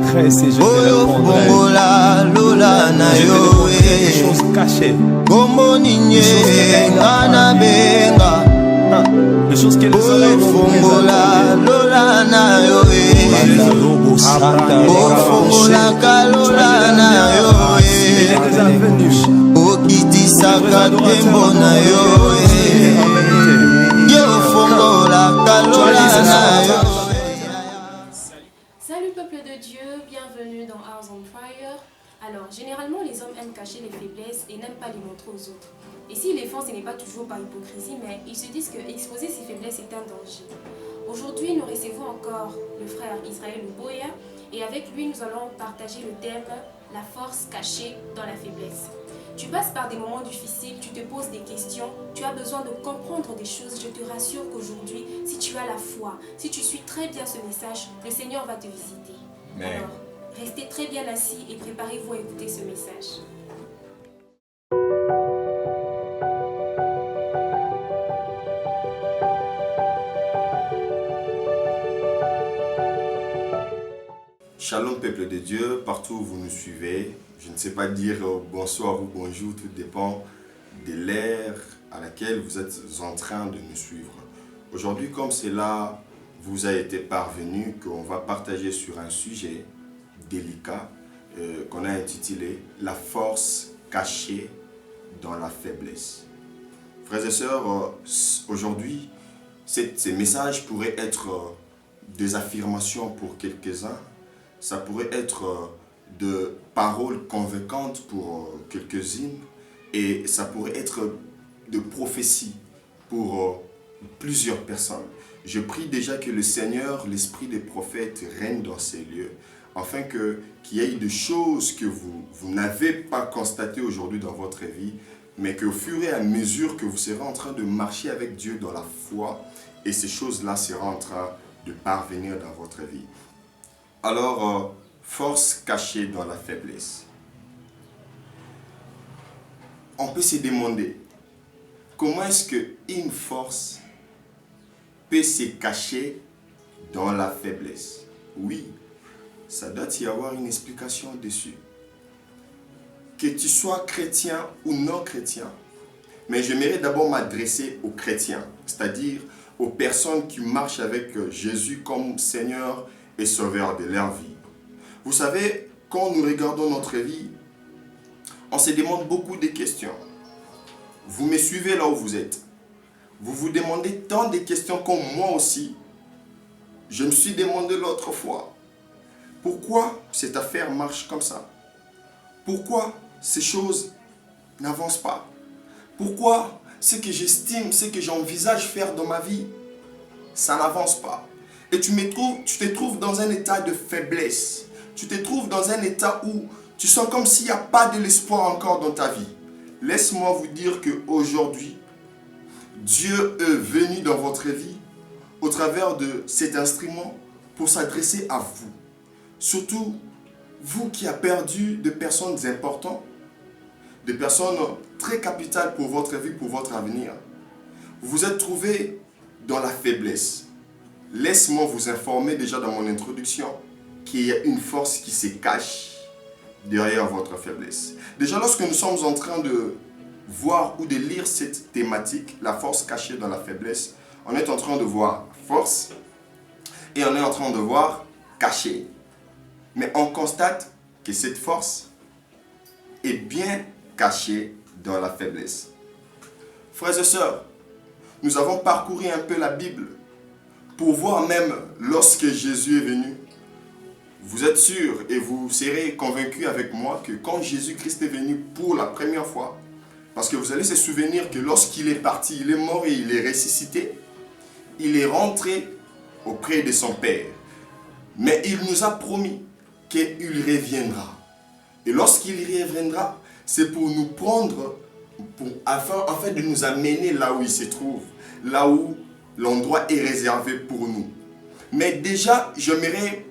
détresse et je te répondrai. Je te demanderai des choses cachées. Des choses que les oreilles n'ont Salut peuple de Dieu, bienvenue dans Hours on Fire. Alors, généralement, les hommes aiment cacher les faiblesses et n'aiment pas les montrer aux autres. Et s'ils les font, ce n'est pas toujours par hypocrisie, mais ils se disent que exposer ses faiblesses est un danger. Aujourd'hui, nous recevons encore le frère Israël Luboya et avec lui, nous allons partager le thème « La force cachée dans la faiblesse ». Tu passes par des moments difficiles, tu te poses des questions, tu as besoin de comprendre des choses. Je te rassure qu'aujourd'hui, si tu as la foi, si tu suis très bien ce message, le Seigneur va te visiter. Mais... Alors, restez très bien assis et préparez-vous à écouter ce message. Shalom peuple de Dieu, partout où vous nous suivez. Je ne sais pas dire bonsoir ou bonjour, tout dépend de l'ère à laquelle vous êtes en train de nous suivre. Aujourd'hui, comme cela vous a été parvenu, qu'on va partager sur un sujet délicat qu'on a intitulé « La force cachée dans la faiblesse ». Frères et sœurs, aujourd'hui, ces messages pourraient être des affirmations pour quelques-uns. Ça pourrait être de paroles convaincantes pour quelques-unes et ça pourrait être de prophéties pour plusieurs personnes. Je prie déjà que le Seigneur, l'Esprit des prophètes, règne dans ces lieux afin qu'il y ait des choses que vous n'avez pas constatées aujourd'hui dans votre vie, mais qu'au fur et à mesure que vous serez en train de marcher avec Dieu dans la foi, et ces choses-là seront en train de parvenir dans votre vie. Alors, force cachée dans la faiblesse. On peut se demander, comment est-ce qu'une force peut se cacher dans la faiblesse? Oui, ça doit y avoir une explication dessus. Que tu sois chrétien ou non chrétien, mais j'aimerais d'abord m'adresser aux chrétiens, c'est-à-dire aux personnes qui marchent avec Jésus comme Seigneur et Sauveur de leur vie. Vous savez, quand nous regardons notre vie, on se demande beaucoup de questions. Vous me suivez là où vous êtes. Vous vous demandez tant de questions comme moi aussi. Je me suis demandé l'autre fois, pourquoi cette affaire marche comme ça? Pourquoi ces choses n'avancent pas? Pourquoi ce que j'estime, ce que j'envisage faire dans ma vie, ça n'avance pas? Et tu te trouves dans un état de faiblesse. Tu te trouves dans un état où tu sens comme s'il n'y a pas de l'espoir encore dans ta vie. Laisse-moi vous dire qu'aujourd'hui, Dieu est venu dans votre vie au travers de cet instrument pour s'adresser à vous. Surtout, vous qui avez perdu de personnes importantes, de personnes très capitales pour votre vie, pour votre avenir. Vous vous êtes trouvé dans la faiblesse. Laisse-moi vous informer déjà dans mon introduction qu'il y a une force qui se cache derrière votre faiblesse. Déjà lorsque nous sommes en train de voir ou de lire cette thématique, la force cachée dans la faiblesse, on est en train de voir force et on est en train de voir cachée. Mais on constate que cette force est bien cachée dans la faiblesse. Frères et sœurs, nous avons parcouru un peu la Bible pour voir même lorsque Jésus est venu. Vous êtes sûrs et vous serez convaincus avec moi que quand Jésus-Christ est venu pour la première fois, parce que vous allez se souvenir que lorsqu'il est parti, il est mort et il est ressuscité, il est rentré auprès de son Père. Mais il nous a promis qu'il reviendra. Et lorsqu'il reviendra, c'est pour nous prendre, afin de nous amener là où il se trouve, là où l'endroit est réservé pour nous. Mais déjà, j'aimerais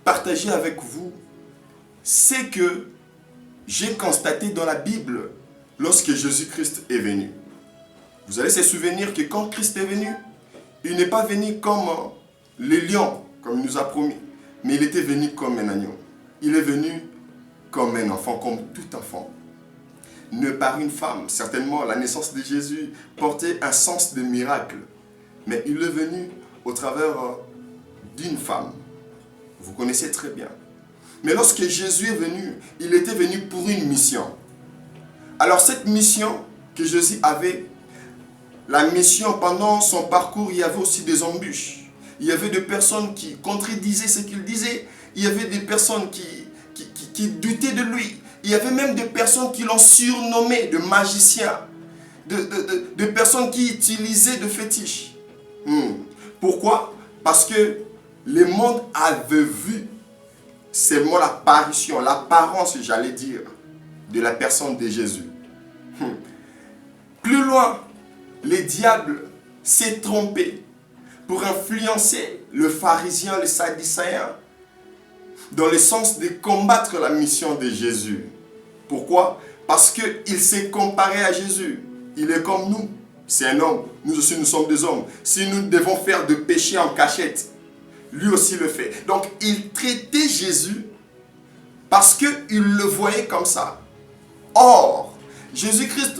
partager avec vous ce que j'ai constaté dans la Bible lorsque Jésus-Christ est venu. Vous allez se souvenir que quand Christ est venu, il n'est pas venu comme le lion, comme il nous a promis, mais il était venu comme un agneau. Il est venu comme un enfant, comme tout enfant. Ne par une femme. Certainement, la naissance de Jésus portait un sens de miracle. Mais il est venu au travers d'une femme. Vous connaissez très bien. Mais lorsque Jésus est venu, il était venu pour une mission. Alors cette mission que Jésus avait, la mission pendant son parcours, il y avait aussi des embûches. Il y avait des personnes qui contredisaient ce qu'il disait. Il y avait des personnes qui doutaient de lui. Il y avait même des personnes qui l'ont surnommé de magicien. De personnes qui utilisaient de fétiches. Pourquoi? Parce que le monde avait vu seulement l'apparition, l'apparence, j'allais dire, de la personne de Jésus. Plus loin, le diable s'est trompé pour influencer le pharisien, le sadducéen, dans le sens de combattre la mission de Jésus. Pourquoi? Parce qu'il s'est comparé à Jésus. Il est comme nous. C'est un homme. Nous aussi, nous sommes des hommes. Si nous devons faire de péché en cachette, lui aussi le fait. Donc, il traitait Jésus parce qu'il le voyait comme ça. Or, Jésus-Christ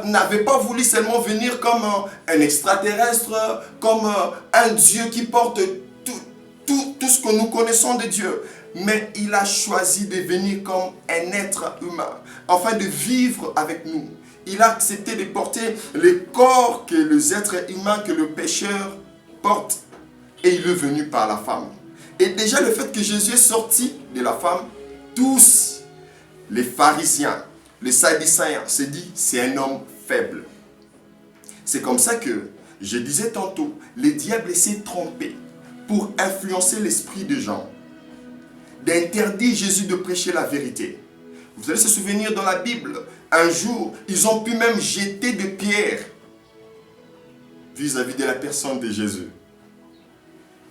n'avait pas voulu seulement venir comme un extraterrestre, comme un Dieu qui porte tout ce que nous connaissons de Dieu. Mais il a choisi de venir comme un être humain, afin de vivre avec nous. Il a accepté de porter le corps que les êtres humains, que le pécheur porte. Et il est venu par la femme. Et déjà le fait que Jésus est sorti de la femme, tous les pharisiens, les sadducéens se disent c'est un homme faible. C'est comme ça que, je disais tantôt, le diable s'est trompé pour influencer l'esprit des gens, d'interdire Jésus de prêcher la vérité. Vous allez se souvenir dans la Bible, un jour, ils ont pu même jeter des pierres vis-à-vis de la personne de Jésus.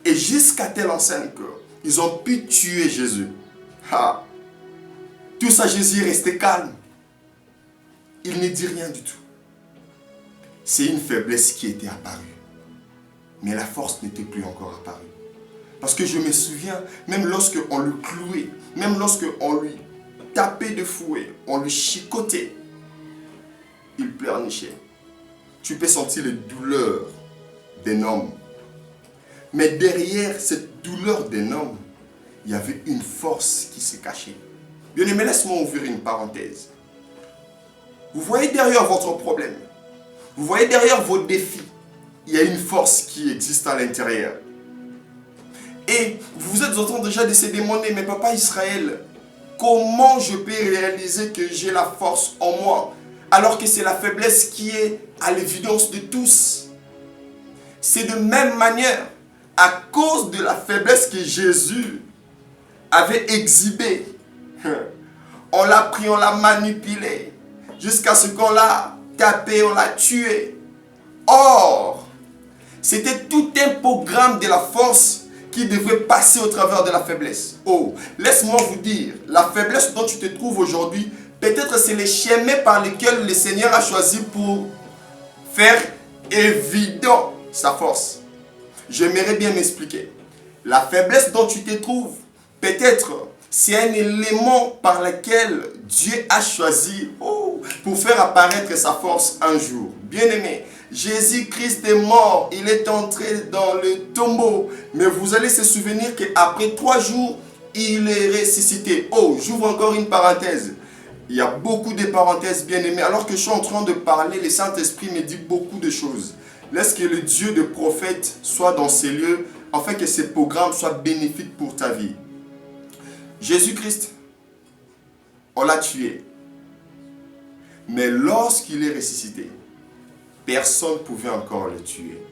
Et jusqu'à telle enseigne qu'ils ont pu tuer Jésus. Tout ça, Jésus est resté calme. Il ne dit rien du tout. C'est une faiblesse qui était apparue. Mais la force n'était plus encore apparue. Parce que je me souviens, même lorsque on le clouait, même lorsque on lui tapait de fouet, on lui chicotait, il pleurnichait. Tu peux sentir les douleurs d'un homme. Mais derrière cette douleur d'un homme, il y avait une force qui se cachait. Bien aimé, laisse-moi ouvrir une parenthèse. Vous voyez derrière votre problème, vous voyez derrière vos défis, il y a une force qui existe à l'intérieur. Et vous êtes en train déjà de se demander, mais papa Israël, comment je peux réaliser que j'ai la force en moi, alors que c'est la faiblesse qui est à l'évidence de tous? C'est de même manière, à cause de la faiblesse que Jésus avait exhibée, on l'a pris, on l'a manipulé, jusqu'à ce qu'on l'a tapé, on l'a tué. Or, c'était tout un programme de la force qui devrait passer au travers de la faiblesse. Oh, laisse-moi vous dire, la faiblesse dont tu te trouves aujourd'hui, peut-être c'est les chemins par lesquels le Seigneur a choisi pour faire évident sa force. J'aimerais bien m'expliquer. La faiblesse dont tu te trouves, peut-être c'est un élément par lequel Dieu a choisi pour faire apparaître sa force un jour. Bien-aimé, Jésus-Christ est mort, il est entré dans le tombeau. Mais vous allez se souvenir qu'après 3 jours, il est ressuscité. Oh, j'ouvre encore une parenthèse. Il y a beaucoup de parenthèses, bien-aimés. Alors que je suis en train de parler, le Saint-Esprit me dit beaucoup de choses. Laisse que le Dieu de prophète soit dans ces lieux, afin que ces programmes soient bénéfiques pour ta vie. Jésus-Christ, on l'a tué. Mais lorsqu'il est ressuscité, personne ne pouvait encore le tuer.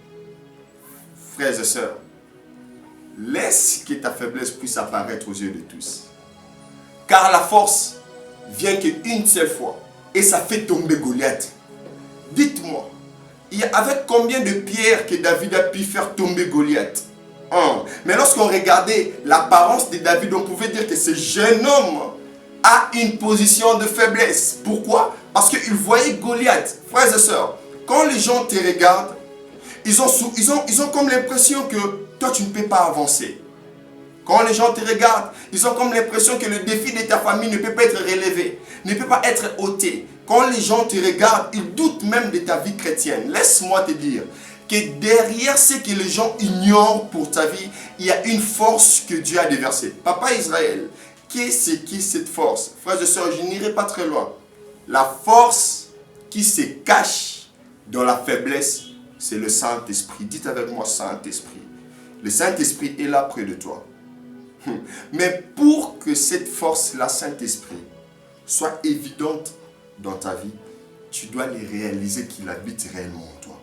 Frères et sœurs, laisse que ta faiblesse puisse apparaître aux yeux de tous. Car la force vient qu'une seule fois. Et ça fait tomber Goliath. Dites-moi, avec combien de pierres que David a pu faire tomber Goliath? Mais lorsqu'on regardait l'apparence de David, on pouvait dire que ce jeune homme a une position de faiblesse. Pourquoi? Parce qu'il voyait Goliath. Frères et sœurs, quand les gens te regardent, ils ont comme l'impression que toi tu ne peux pas avancer. Quand les gens te regardent, ils ont comme l'impression que le défi de ta famille ne peut pas être relevé, ne peut pas être ôté. Quand les gens te regardent, ils doutent même de ta vie chrétienne. Laisse-moi te dire que derrière ce que les gens ignorent pour ta vie, il y a une force que Dieu a déversée. Papa Israël, qu'est-ce qui cette force? Frères et sœurs, je n'irai pas très loin. La force qui se cache dans la faiblesse, c'est le Saint-Esprit. Dites avec moi Saint-Esprit. Le Saint-Esprit est là près de toi. Mais pour que cette force, la Saint-Esprit, soit évidente dans ta vie, tu dois les réaliser qu'il habite réellement en toi.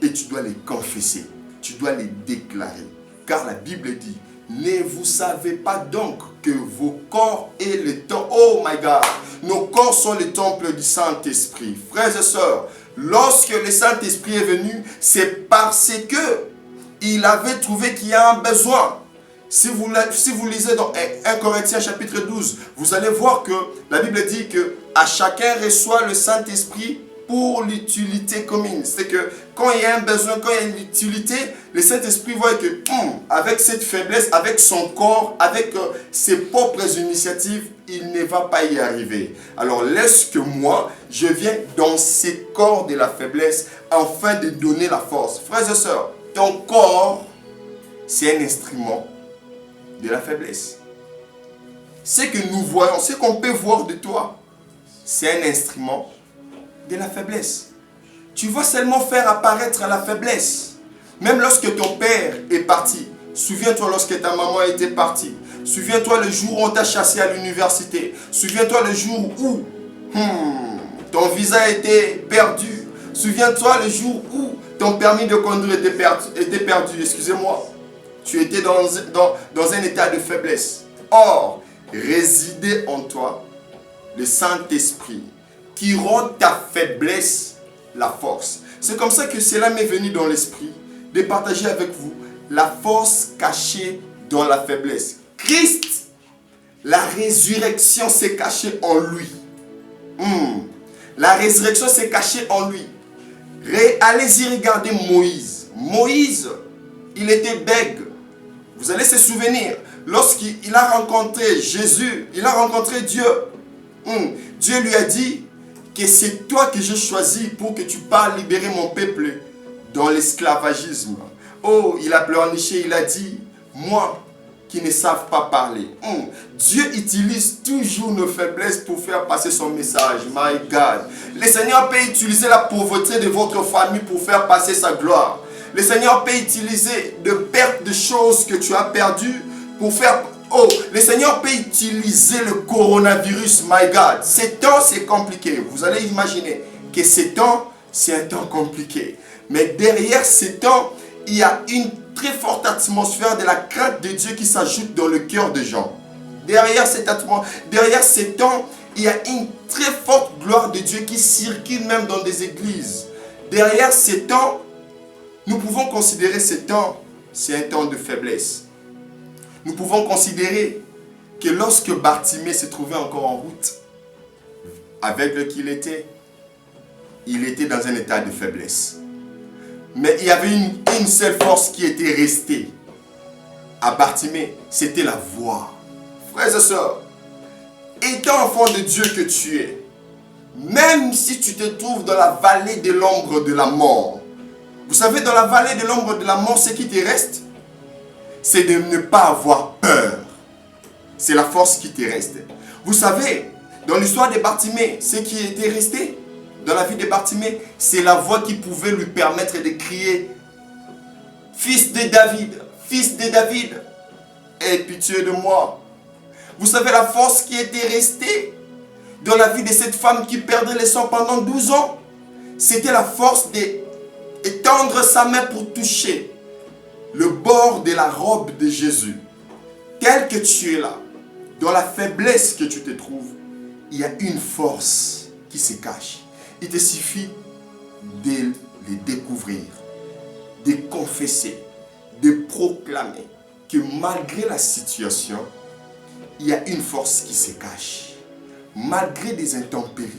Et tu dois les confesser, tu dois les déclarer. Car la Bible dit, ne vous savez pas donc que vos corps est le temple. Oh my God, nos corps sont le temple du Saint-Esprit. Frères et sœurs, lorsque le Saint-Esprit est venu, c'est parce que il avait trouvé qu'il y a un besoin. Si vous lisez dans 1 Corinthiens chapitre 12, vous allez voir que la Bible dit que à chacun reçoit le Saint-Esprit pour l'utilité commune. C'est que quand il y a un besoin, quand il y a une utilité, le Saint-Esprit voit que avec cette faiblesse, avec son corps, avec ses propres initiatives, il ne va pas y arriver. Alors laisse que moi, je viens dans ces corps de la faiblesse afin de donner la force. Frères et sœurs, ton corps, c'est un instrument de la faiblesse. Ce que nous voyons, ce qu'on peut voir de toi, c'est un instrument de la faiblesse. Tu vas seulement faire apparaître la faiblesse. Même lorsque ton père est parti, souviens-toi lorsque ta maman était partie, souviens-toi le jour où on t'a chassé à l'université, souviens-toi le jour où ton visa était perdu, souviens-toi le jour où ton permis de conduire était perdu, excusez-moi. Tu étais dans un état de faiblesse. Or, résidait en toi le Saint-Esprit qui rend ta faiblesse la force. C'est comme ça que cela m'est venu dans l'esprit de partager avec vous la force cachée dans la faiblesse. Christ, la résurrection s'est cachée en lui. La résurrection s'est cachée en lui. Allez-y regarder Moïse. Moïse, il était bègue. Vous allez se souvenir, lorsqu'il a rencontré Jésus, il a rencontré Dieu. Dieu lui a dit que c'est toi que j'ai choisi pour que tu parles libérer mon peuple dans l'esclavagisme. Oh, il a pleurniché, il a dit, moi qui ne savent pas parler. Dieu utilise toujours nos faiblesses pour faire passer son message. My God. Le Seigneur peut utiliser la pauvreté de votre famille pour faire passer sa gloire. Le Seigneur peut utiliser de pertes de choses que tu as perdues pour faire... Oh, le Seigneur peut utiliser le coronavirus, my God. Ces temps, c'est compliqué. Vous allez imaginer que ces temps, c'est un temps compliqué. Mais derrière ces temps, il y a une très forte atmosphère de la crainte de Dieu qui s'ajoute dans le cœur des gens. Derrière ces temps, il y a une très forte gloire de Dieu qui circule même dans des églises. Derrière ces temps, nous pouvons considérer ce temps, c'est un temps de faiblesse. Nous pouvons considérer que lorsque Bartimée se trouvait encore en route, avec qui il était dans un état de faiblesse. Mais il y avait une seule force qui était restée à Bartimée, c'était la voix. Frères et sœurs, étant enfant de Dieu que tu es, même si tu te trouves dans la vallée de l'ombre de la mort, vous savez, dans la vallée de l'ombre de la mort, ce qui te reste, c'est de ne pas avoir peur. C'est la force qui te reste. Vous savez, dans l'histoire de Bartimée, ce qui était resté dans la vie de Bartimée, c'est la voix qui pouvait lui permettre de crier « Fils de David, aie pitié de moi ». Vous savez la force qui était restée dans la vie de cette femme qui perdait le sang pendant 12 ans, c'était la force d'étendre sa main pour toucher le bord de la robe de Jésus. Tel que tu es là, dans la faiblesse que tu te trouves, il y a une force qui se cache. Il te suffit de les découvrir, de confesser, de proclamer que malgré la situation, il y a une force qui se cache. Malgré des intempéries,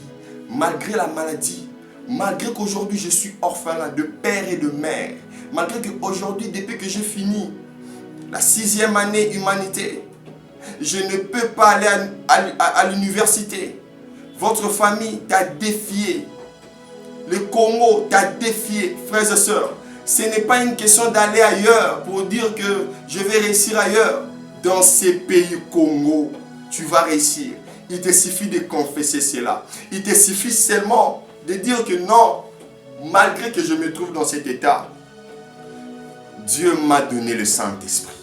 malgré la maladie, malgré qu'aujourd'hui je suis orphelin de père et de mère, malgré qu'aujourd'hui, depuis que j'ai fini la 6e année humanité. Je ne peux pas aller à l'université. Votre famille t'a défié. Le Congo t'a défié, frères et sœurs. Ce n'est pas une question d'aller ailleurs pour dire que je vais réussir ailleurs. Dans ces pays Congo, tu vas réussir. Il te suffit de confesser cela. Il te suffit seulement de dire que non, malgré que je me trouve dans cet état, Dieu m'a donné le Saint-Esprit.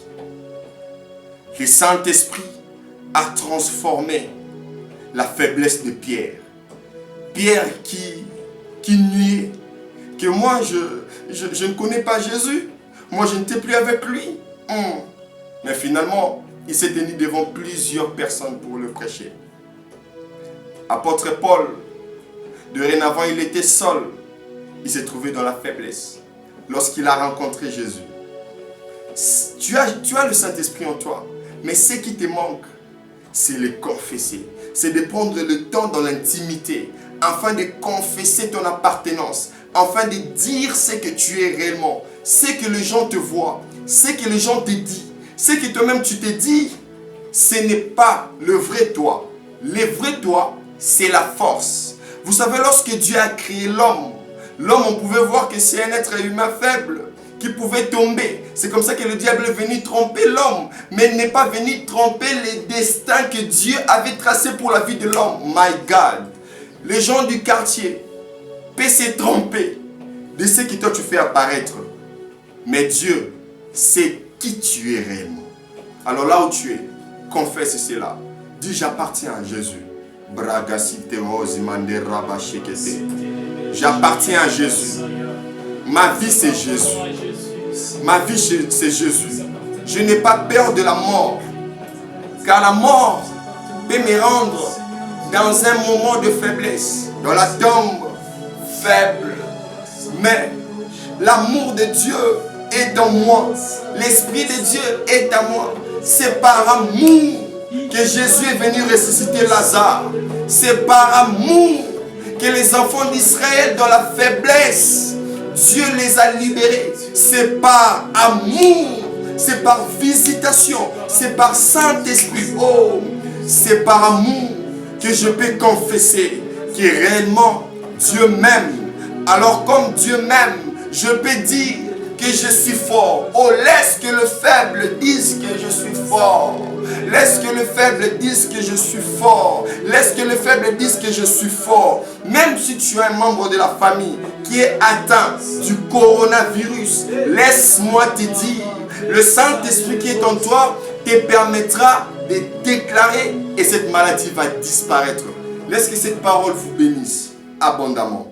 Le Saint-Esprit a transformé la faiblesse de Pierre. Pierre qui nuait, que moi je ne connais pas Jésus, moi je n'étais plus avec lui. Mais finalement, il s'est tenu devant plusieurs personnes pour le prêcher. Apôtre Paul, dorénavant il était seul, il s'est trouvé dans la faiblesse lorsqu'il a rencontré Jésus. Tu as le Saint-Esprit en toi, mais ce qui te manque, c'est le confesser. C'est de prendre le temps dans l'intimité, afin de confesser ton appartenance, afin de dire ce que tu es réellement, ce que les gens te voient, ce que les gens te disent, ce que toi-même tu te dis, ce n'est pas le vrai toi. Le vrai toi, c'est la force. Vous savez, lorsque Dieu a créé l'homme, on pouvait voir que c'est un être humain faible, qui pouvait tomber. C'est comme ça que le diable est venu tromper l'homme. Mais il n'est pas venu tromper les destins que Dieu avait tracés pour la vie de l'homme. My God. Les gens du quartier peuvent se tromper de ce que toi tu fais apparaître. Mais Dieu sait qui tu es réellement. Alors là où tu es, confesse cela. Dis j'appartiens à Jésus. J'appartiens à Jésus. Ma vie c'est Jésus. Ma vie c'est Jésus. Je n'ai pas peur de la mort. Car la mort peut me rendre dans un moment de faiblesse. Dans la tombe faible. Mais l'amour de Dieu est en moi. L'Esprit de Dieu est en moi. C'est par amour que Jésus est venu ressusciter Lazare. C'est par amour que les enfants d'Israël dans la faiblesse, Dieu les a libérés. C'est par amour, c'est par visitation, c'est par Saint-Esprit. Oh, c'est par amour que je peux confesser que réellement Dieu m'aime. Alors comme Dieu m'aime, je peux dire que je suis fort. Oh, laisse que le faible dise que je suis fort. Laisse que le faible dise que je suis fort. Laisse que le faible dise que je suis fort. Même si tu es un membre de la famille qui est atteint du coronavirus, laisse-moi te dire, le Saint-Esprit qui est en toi te permettra de déclarer et cette maladie va disparaître. Laisse que cette parole vous bénisse abondamment.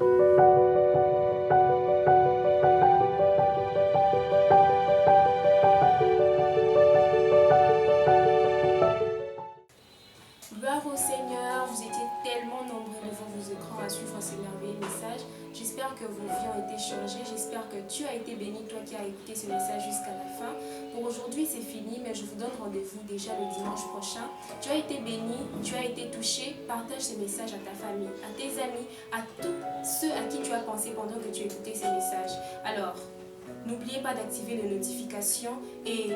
Gloire au Seigneur, vous étiez tellement nombreux devant vos écrans à suivre ces merveilleux messages. J'espère que vos vies ont été changées, j'espère que tu as été béni, toi qui as écouté ce message jusqu'à la fin. Pour aujourd'hui c'est fini, mais je vous donne rendez-vous déjà le dimanche prochain. Tu as été béni, tu as été touché, partage ces messages à ta famille, à tes amis, à tous ceux à qui tu as pensé pendant que tu écoutais ces messages. Alors, n'oubliez pas d'activer les notifications et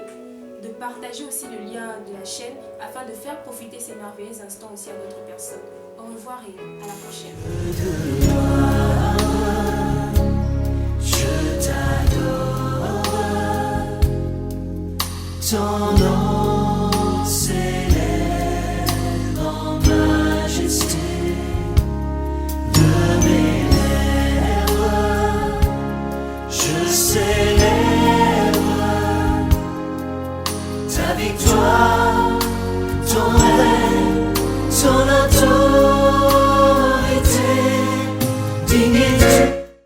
de partager aussi le lien de la chaîne afin de faire profiter ces merveilleux instants aussi à d'autres personnes. Au revoir et à la prochaine. Je t'adore, ton nom s'élève en majesté de mes lèvres, je célèbre ta victoire.